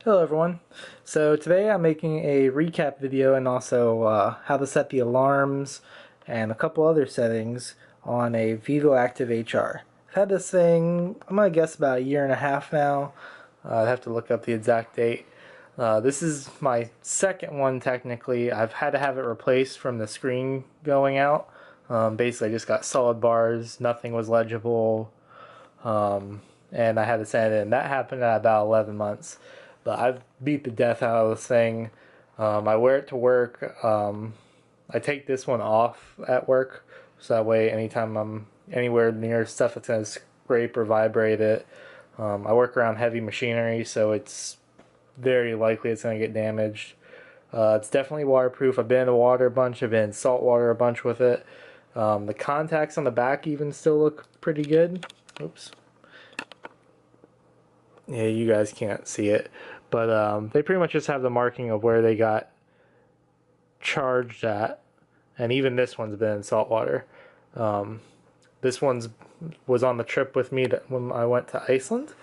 Hello everyone. So today I'm making a recap video and also how to set the alarms and a couple other settings on a VivoActive HR. I've had this thing, I'm going to guess about a year and a half now. I'd have to look up the exact date. This is my second one technically. I've had to have it replaced from the screen going out. Basically I just got solid bars, nothing was legible, and I had to send it in. That happened at about 11 months. But I've beat the death out of this thing. I wear it to work. I take this one off at work, so that way anytime I'm anywhere near stuff that's going to scrape or vibrate it. I work around heavy machinery, so it's very likely it's going to get damaged. It's definitely waterproof. I've been in the water a bunch. I've been in salt water a bunch with it. The contacts on the back even still look pretty good. Oops. Yeah, you guys can't see it, but they pretty much just have the marking of where they got charged at, and even this one's been in salt water. This one's was on the trip with me when I went to Iceland.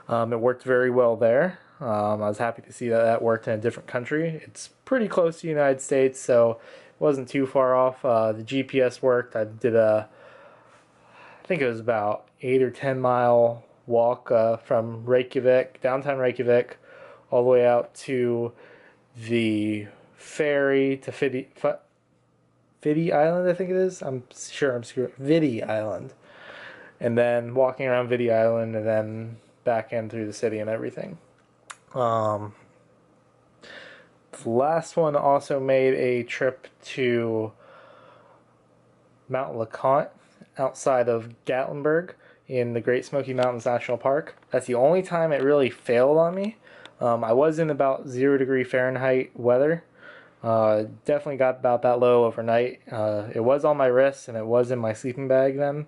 It worked very well there. I was happy to see that that worked in a different country. It's pretty close to the United States, so it wasn't too far off. The GPS worked. I did I think it was about 8 or 10 mile walk from Reykjavik, downtown Reykjavik, all the way out to the ferry to Fidi Island, I think it is. I'm sure I'm screwing. Vidi Island. And then walking around Vidi Island and then back in through the city and everything. The last one also made a trip to Mount LeConte outside of Gatlinburg in the Great Smoky Mountains National Park. That's the only time it really failed on me. I was in about 0 degree Fahrenheit weather. Definitely got about that low overnight. It was on my wrist and it was in my sleeping bag then.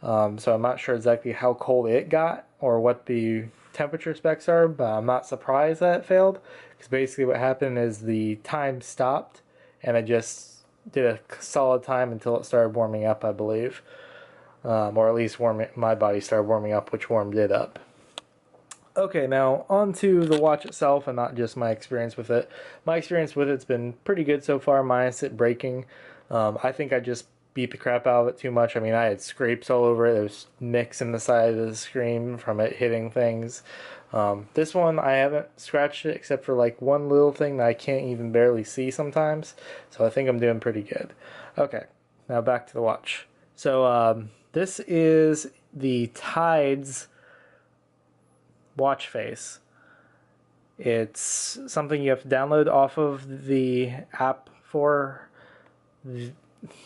So I'm not sure exactly how cold it got or what the temperature specs are, but I'm not surprised that it failed. Because basically what happened is the time stopped and I just did a solid time until it started warming up, I believe. Or at least my body started warming up, which warmed it up. Okay, now on to the watch itself and not just my experience with it. My experience with it's been pretty good so far, minus it breaking. I think I just beat the crap out of it too much. I mean, I had scrapes all over it. There was nicks in the side of the screen from it hitting things. This one, I haven't scratched it except for like one little thing that I can't even barely see sometimes. So I think I'm doing pretty good. Okay, now back to the watch. So this is the Tides watch face. It's something you have to download off of the app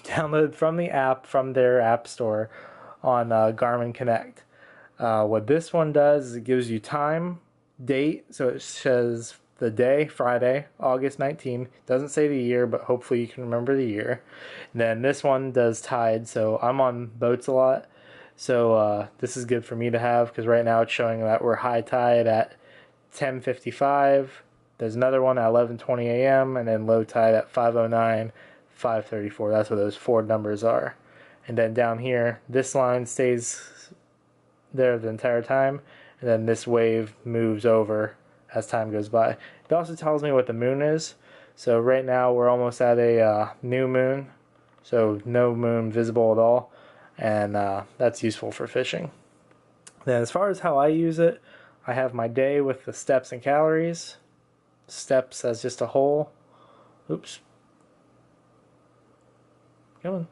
download from the app from their app store on Garmin Connect. What this one does is it gives you time, date, so it says the day, Friday, August 19. Doesn't say the year, but hopefully you can remember the year. And then this one does tide, so I'm on boats a lot. So this is good for me to have because right now it's showing that we're high tide at 10:55. There's another one at 11:20 a.m. and then low tide at 5:09, 5:34. That's what those four numbers are. And then down here, this line stays there the entire time, and then this wave moves over as time goes by. It also tells me what the moon is. So right now we're almost at a new moon, so no moon visible at all. And that's useful for fishing. Then as far as how I use it, I have my day with the steps and calories. Steps as just a whole. Oops. Come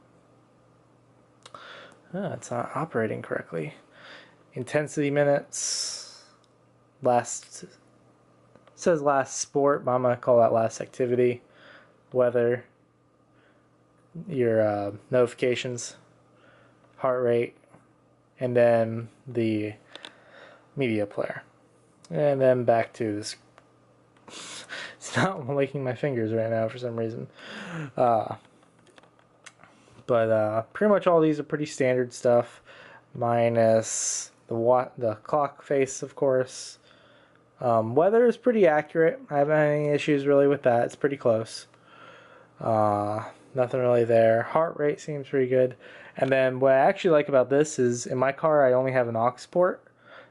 on. It's not operating correctly. Intensity minutes. Last, it says last sport, but I'm going to call that last activity. Weather. Your notifications. Heart rate, and then the media player, and then back to this. It's not liking my fingers right now for some reason, but pretty much all these are pretty standard stuff, minus the clock face, of course. Weather is pretty accurate. I haven't had any issues really with that. It's pretty close. Nothing really there. Heart rate seems pretty good. And then what I actually like about this is in my car I only have an aux port.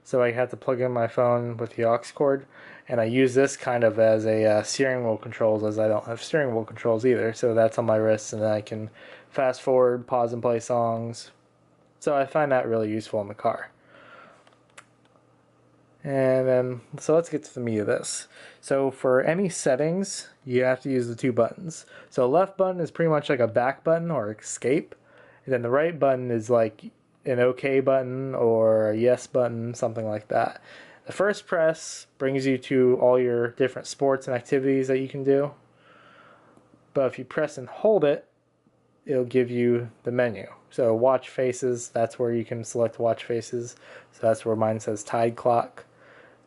so I had to plug in my phone with the aux cord, and I use this kind of as a steering wheel controls, as I don't have steering wheel controls either. So that's on my wrist, and then I can fast forward, pause and play songs. So I find that really useful in the car. And then, so let's get to the meat of this. So for any settings, you have to use the 2 buttons. So left button is pretty much like a back button or escape. And then the right button is like an OK button or a yes button, something like that. The first press brings you to all your different sports and activities that you can do. But if you press and hold it, it'll give you the menu. So watch faces, that's where you can select watch faces. So that's where mine says Tide Clock.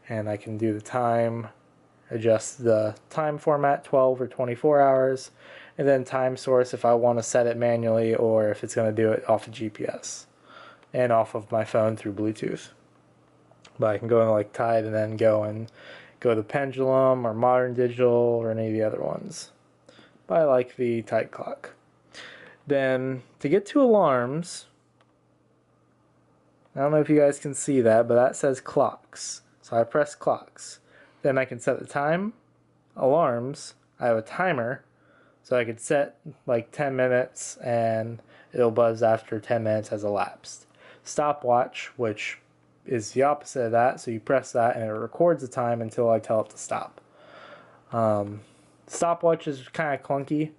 And I can do the time, adjust the time format, 12 or 24 hours, and then time source if I want to set it manually or if it's going to do it off of GPS and off of my phone through Bluetooth. But I can go into like Tide and then go to Pendulum or Modern Digital or any of the other ones. But I like the Tide Clock. Then to get to alarms, I don't know if you guys can see that, but that says clocks. So I press clocks. Then I can set the time, alarms. I have a timer, so I could set like 10 minutes and it'll buzz after 10 minutes has elapsed. Stopwatch, which is the opposite of that, so you press that and it records the time until I tell it to stop. Stopwatch is kind of clunky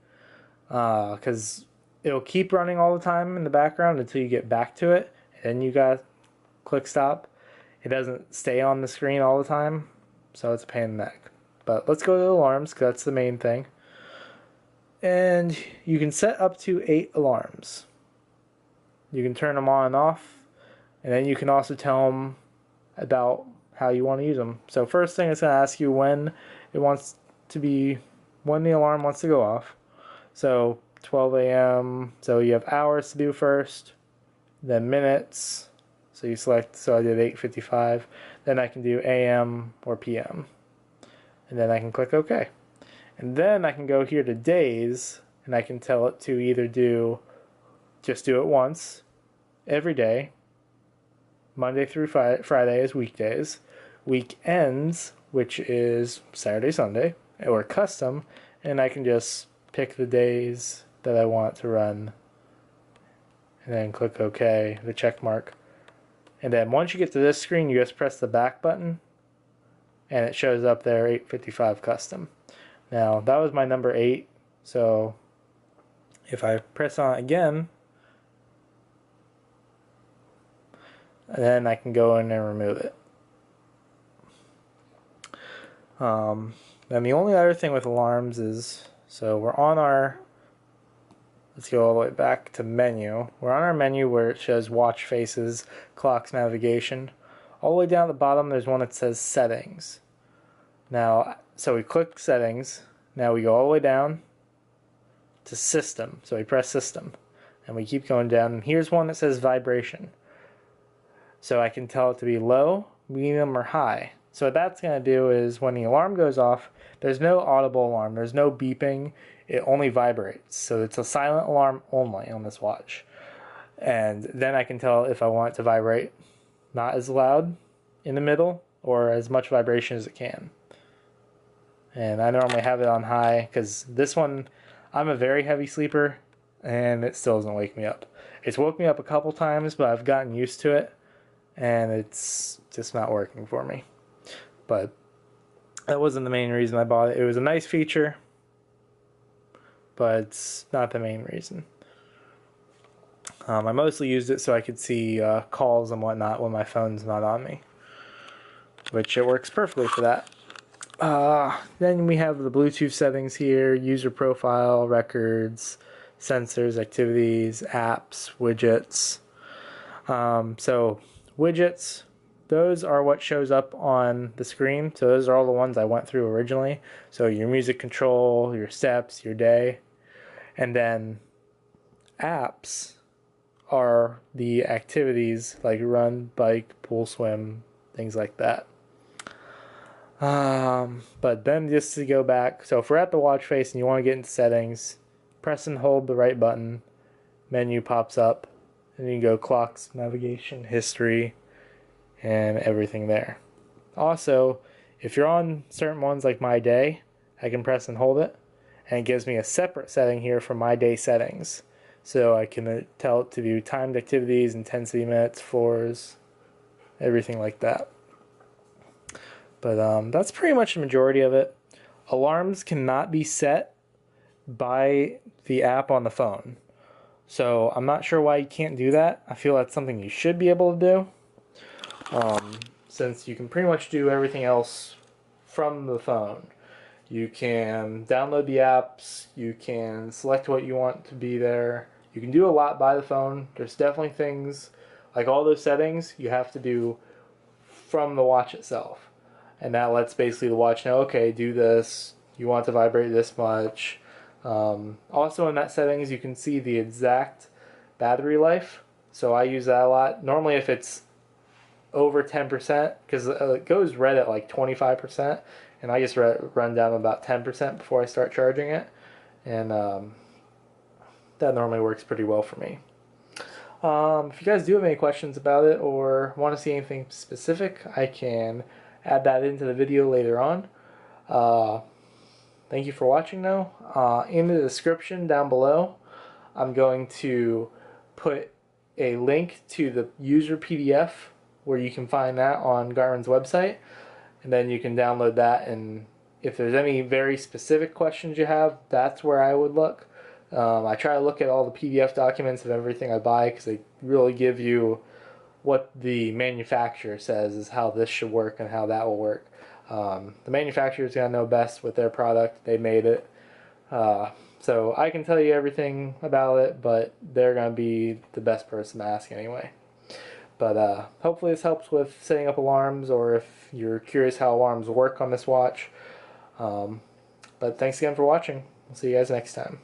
because it'll keep running all the time in the background until you get back to it, and then you gotta click stop. It doesn't stay on the screen all the time, so it's a pain in the neck. But let's go to the alarms, because that's the main thing. And you can set up to 8 alarms. You can turn them on and off, and then you can also tell them about how you want to use them. So first thing, it's going to ask you when the alarm wants to go off. So 12 a.m., so you have hours to do first, then minutes. So you select, so I did 8:55. Then I can do AM or PM. And then I can click OK. And then I can go here to days, and I can tell it to either just do it once, every day, Monday through Friday is weekdays, weekends, which is Saturday, Sunday, or custom, and I can just pick the days that I want to run, and then click OK, the check mark. And then once you get to this screen, you just press the back button, and it shows up there 8:55 custom. Now, that was my number 8, so if I press on it again, then I can go in and remove it. Then the only other thing with alarms is, so we're on our, let's go all the way back to menu. We're on our menu where it shows watch faces, clocks, navigation. All the way down at the bottom, there's one that says settings. Now, so we click settings. Now we go all the way down to system. So we press system, and we keep going down. And here's one that says vibration. So I can tell it to be low, medium, or high. So what that's going to do is when the alarm goes off, there's no audible alarm. There's no beeping. It only vibrates. So it's a silent alarm only on this watch. And then I can tell if I want it to vibrate not as loud in the middle or as much vibration as it can. And I normally have it on high because this one, I'm a very heavy sleeper and it still doesn't wake me up. It's woke me up a couple times, but I've gotten used to it and it's just not working for me. But that wasn't the main reason I bought it. It was a nice feature, but it's not the main reason. I mostly used it so I could see calls and whatnot when my phone's not on me, which it works perfectly for that. Then we have the Bluetooth settings here, user profile, records, sensors, activities, apps, widgets. So widgets, those are what shows up on the screen. So those are all the ones I went through originally. So your music control, your steps, your day. And then apps are the activities like run, bike, pool, swim, things like that. But then just to go back, so if we're at the watch face and you want to get into settings, press and hold the right button, menu pops up, and you can go clocks, navigation, history, and everything there. Also, if you're on certain ones like My Day, I can press and hold it, and it gives me a separate setting here for My Day settings. So I can tell it to view timed activities, intensity minutes, floors, everything like that. But that's pretty much the majority of it. Alarms cannot be set by the app on the phone. So I'm not sure why you can't do that. I feel that's something you should be able to do, since you can pretty much do everything else from the phone. You can download the apps, you can select what you want to be there. You can do a lot by the phone. There's definitely things, like all those settings, you have to do from the watch itself. And that lets basically the watch know, okay, do this, you want to vibrate this much. Also in that settings, you can see the exact battery life. So I use that a lot. Normally if it's over 10%, because it goes red at like 25%, and I just run down about 10% before I start charging it. And that normally works pretty well for me. If you guys do have any questions about it or want to see anything specific, I can add that into the video later on. Thank you for watching though. In the description down below, I'm going to put a link to the user PDF where you can find that on Garmin's website, and then you can download that, and if there's any very specific questions you have, that's where I would look. I try to look at all the PDF documents of everything I buy because they really give you what the manufacturer says is how this should work and how that will work. The manufacturer's gonna know best with their product. They made it. So I can tell you everything about it, but they're gonna be the best person to ask anyway. But hopefully this helps with setting up alarms, or if you're curious how alarms work on this watch. But thanks again for watching. We'll see you guys next time.